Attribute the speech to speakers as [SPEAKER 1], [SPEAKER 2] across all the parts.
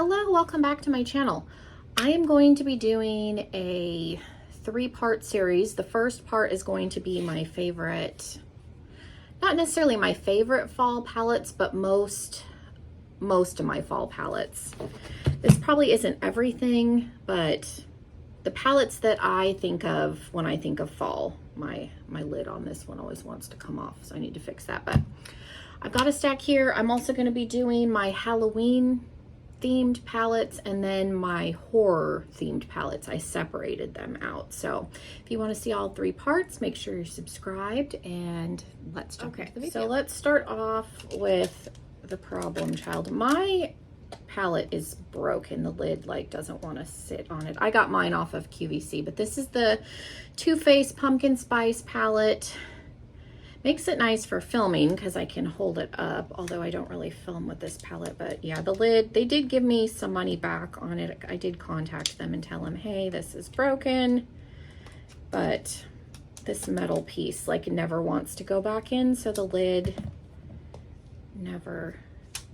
[SPEAKER 1] Hello, welcome back to my channel. I am going to be doing a 3-part series. The first part is going to be my favorite, not necessarily my favorite fall palettes, but most of my fall palettes. This probably isn't everything, but the palettes that I think of when I think of fall. My lid on this one always wants to come off, so I need to fix that. But I've got a stack here. I'm also going to be doing my Halloween themed palettes and then my horror themed palettes. I separated them out. So if you want to see all 3 parts, make sure you're subscribed and let's jump into the video. So let's start off with the problem child. My palette is broken. The lid like doesn't want to sit on it. I got mine off of QVC, but this is the Too Faced Pumpkin Spice palette. Makes it nice for filming because I can hold it up, although I don't really film with this palette. But yeah, the lid, they did give me some money back on it. I did contact them and tell them, hey, this is broken, but this metal piece like never wants to go back in, so the lid never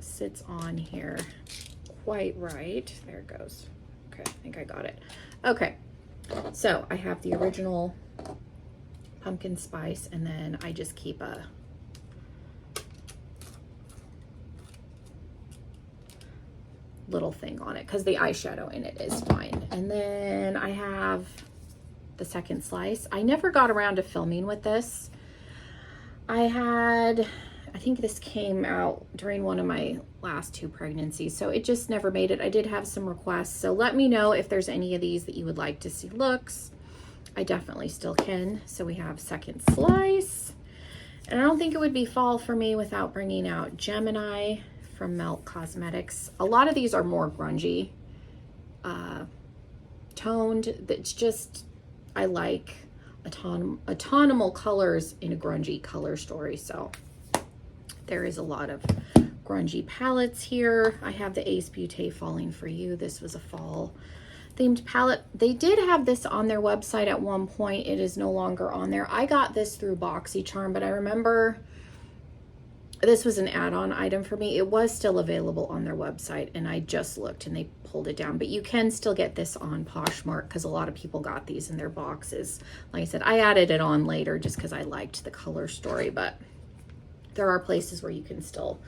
[SPEAKER 1] sits on here quite right. There it goes. Okay, I think I got it. Okay, so I have the original pumpkin spice, and then I just keep a little thing on it because the eyeshadow in it is fine. And then I have the second slice. I never got around to filming with this. I think this came out during one of my last 2 pregnancies, so it just never made it. I did have some requests, so let me know if there's any of these that you would like to see looks. I definitely still can. So we have second slice. And I don't think it would be fall for me without bringing out Gemini from Melt Cosmetics. A lot of these are more grungy, toned. It's just, I like autonomous colors in a grungy color story. So there is a lot of grungy palettes here. I have the Ace Beauté Falling For You. This was a fall themed palette. They did have this on their website at one point. It is no longer on there. I got this through BoxyCharm, but I remember this was an add-on item for me. It was still available on their website, and I just looked and they pulled it down. But you can still get this on Poshmark because a lot of people got these in their boxes. Like I said, I added it on later just because I liked the color story, but there are places where you can still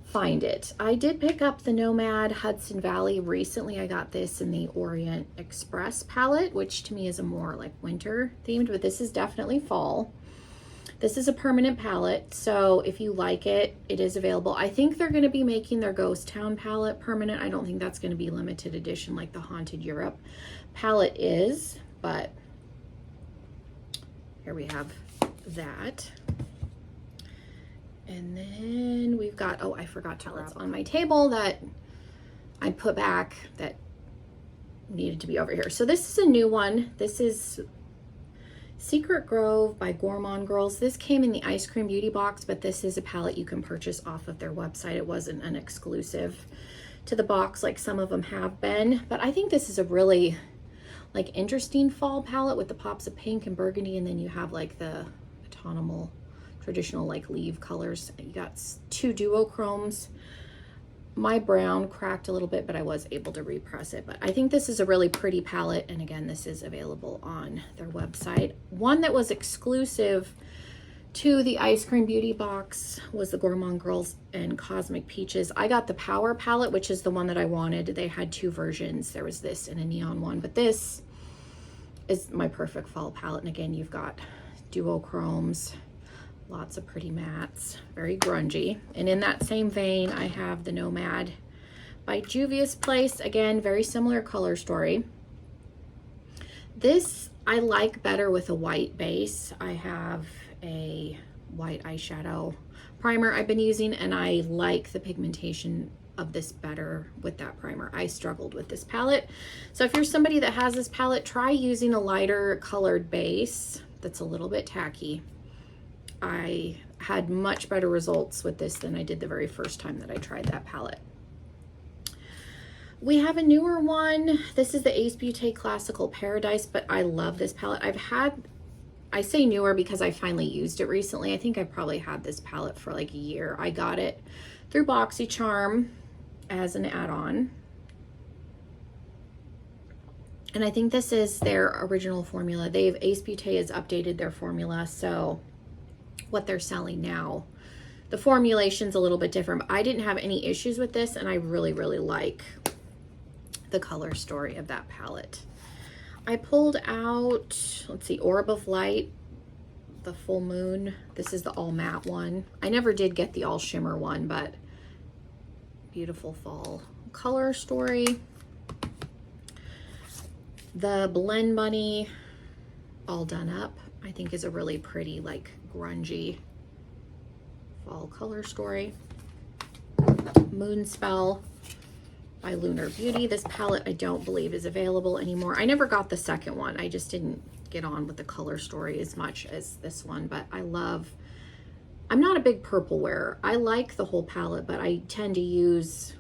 [SPEAKER 1] find it. I did pick up the Nomad Hudson Valley recently. I got this in the Orient Express palette, which to me is a more like winter themed, but this is definitely fall. This is a permanent palette, so if you like it, it is available. I think they're going to be making their Ghost Town palette permanent. I don't think that's going to be limited edition like the Haunted Europe palette is, but here we have that. And then we've got, oh, I forgot to wrap on my table that I put back that needed to be over here. So this is a new one. This is Secret Grove by Gourmand Girls. This came in the Ice Cream Beauty box, but this is a palette you can purchase off of their website. It wasn't an exclusive to the box like some of them have been, but I think this is a really like interesting fall palette with the pops of pink and burgundy, and then you have like the autumnal traditional like leaf colors. You got 2 duochromes. My brown cracked a little bit, but I was able to repress it. But I think this is a really pretty palette, and again, this is available on their website. One that was exclusive to the Ice Cream Beauty box was the Gourmand Girls and Cosmic Peaches. I got the Power palette, which is the one that I wanted. They had 2 versions. There was this and a neon one, but this is my perfect fall palette. And again, you've got duochromes, lots of pretty mattes, very grungy. And in that same vein, I have the Nomad by Juvia's Place. Again, very similar color story. This I like better with a white base. I have a white eyeshadow primer I've been using, and I like the pigmentation of this better with that primer. I struggled with this palette. So if you're somebody that has this palette, try using a lighter colored base that's a little bit tacky. I had much better results with this than I did the very first time that I tried that palette. We have a newer one. This is the Ace Beauté Classical Paradise, but I love this palette. I say newer because I finally used it recently. I think I probably had this palette for like a year. I got it through BoxyCharm as an add-on. And I think this is their original formula. Ace Beauté has updated their formula, so what they're selling now, the formulation's a little bit different. But I didn't have any issues with this, and I really, really like the color story of that palette. I pulled out, let's see, Orb of Light, the Full Moon. This is the all matte one. I never did get the all shimmer one, but beautiful fall color story. The Blend Bunny All Done Up, I think is a really pretty, like, grungy fall color story. Moonspell by Lunar Beauty. This palette I don't believe is available anymore. I never got the second one. I just didn't get on with the color story as much as this one, but I'm not a big purple wearer. I like the whole palette, but I tend to use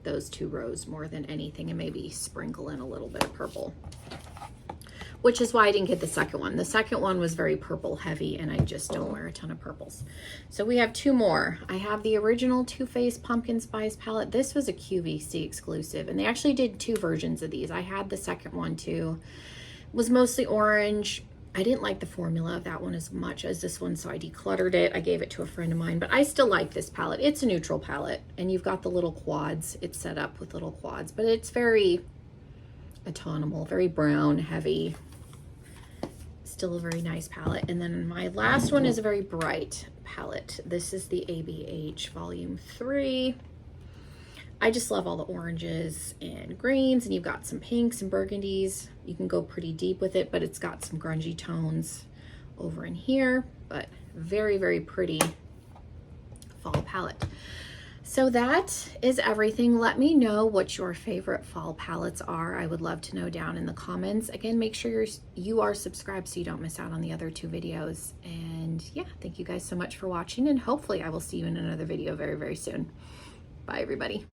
[SPEAKER 1] those two rows more than anything and maybe sprinkle in a little bit of purple, which is why I didn't get the second one. The second one was very purple heavy, and I just don't wear a ton of purples. So we have two more. I have the original Too Faced Pumpkin Spice palette. This was a QVC exclusive, and they actually did two versions of these. I had the second one too. It was mostly orange. I didn't like the formula of that one as much as this one, so I decluttered it. I gave it to a friend of mine, but I still like this palette. It's a neutral palette, and you've got the little quads. It's set up with little quads, but it's very autumnal, very brown, heavy. Still a very nice palette. And then my last one is a very bright palette. This is the ABH Volume 3. I just love all the oranges and greens, and you've got some pinks and burgundies. You can go pretty deep with it, but it's got some grungy tones over in here, but very, very pretty fall palette. So that is everything. Let me know what your favorite fall palettes are. I would love to know down in the comments. Again, make sure you are subscribed so you don't miss out on the other two videos. And yeah, thank you guys so much for watching, and hopefully I will see you in another video very, very soon. Bye, everybody.